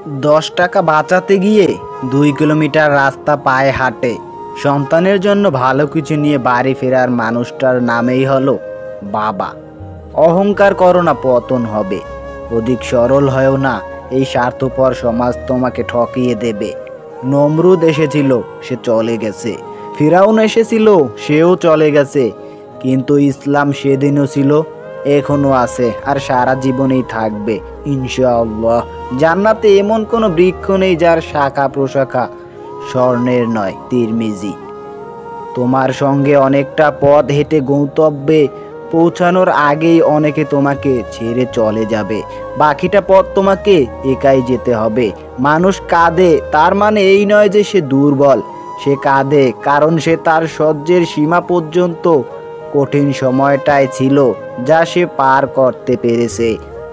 10 টাকা বাঁচাতে গিয়ে 2 কিলোমিটার রাস্তা পায়ে হাঁটে সন্তানের জন্য ভালো কিছু নিয়ে বাড়ি ফেরার মানুষটার নামেই হলো বাবা। অহংকার করো না, পতন হবে। অধিক সরল হয়েও না, এই স্বার্থপর সমাজ তোমাকে ঠকিয়ে দেবে। নমরুদ এসেছিল, সে চলে গেছে। ফিরাউন এসেছিল, সেও চলে গেছে। কিন্তু ইসলাম সেদিনও ছিল, এখনো আছে, আর সারা জীবনেই থাকবে ইনশাআল্লাহ। জান্নাতে এমন কোনো বৃক্ষ নেই যার শাখা প্রশাখা স্বর্ণের নয়। তিরমিজি। তোমার সঙ্গে অনেকটা পথ হেঁটে গন্তব্যে পৌঁছানোর আগেই অনেকে তোমাকে ছেড়ে চলে যাবে। বাকিটা পথ তোমাকে একাই যেতে হবে। মানুষ কাঁদে, তার মানে এই নয় যে সে দুর্বল। সে কাঁদে কারণ সে তার সহ্যের সীমা পর্যন্ত কঠিন সময়টাই ছিল যা সে পার করতে পেরেছে।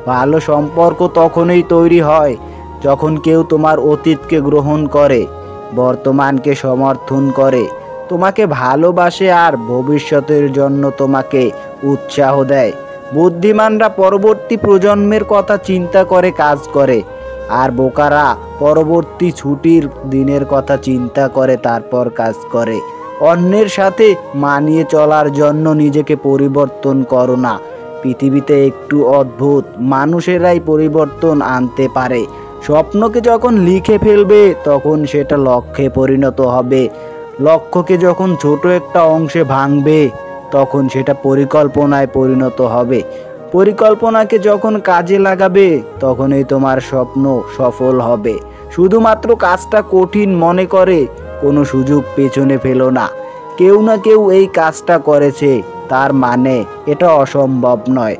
ভালো সম্পর্ক তখনই তৈরি হয় যখন কেউ তোমার অতীতকে গ্রহণ করে, বর্তমানকে সমর্থন করে, তোমাকে ভালোবাসে আর ভবিষ্যতের জন্য তোমাকে উৎসাহ দেয়। বুদ্ধিমানরা পরবর্তী প্রজন্মের কথা চিন্তা করে কাজ করে, আর বোকারা পরবর্তী ছুটির দিনের কথা চিন্তা করে তারপর কাজ করে। অন্যের সাথে মানিয়ে চলার জন্য নিজেকে পরিবর্তন করো না। পৃথিবীতে একটু অদ্ভুত মানুষেরাই পরিবর্তন আনতে পারে। স্বপ্নকে যখন লিখে ফেলবে তখন সেটা লক্ষ্যে পরিণত হবে। লক্ষ্যকে যখন ছোট একটা অংশে ভাঙবে তখন সেটা পরিকল্পনায় পরিণত হবে। পরিকল্পনাকে যখন কাজে লাগাবে তখনই তোমার স্বপ্ন সফল হবে। শুধুমাত্র কাজটা কঠিন মনে করে কোনো সুযোগ পেছনে ফেলো না। কেউ না কেউ এই কাজটা করেছে, তার মানে এটা অসম্ভব নয়।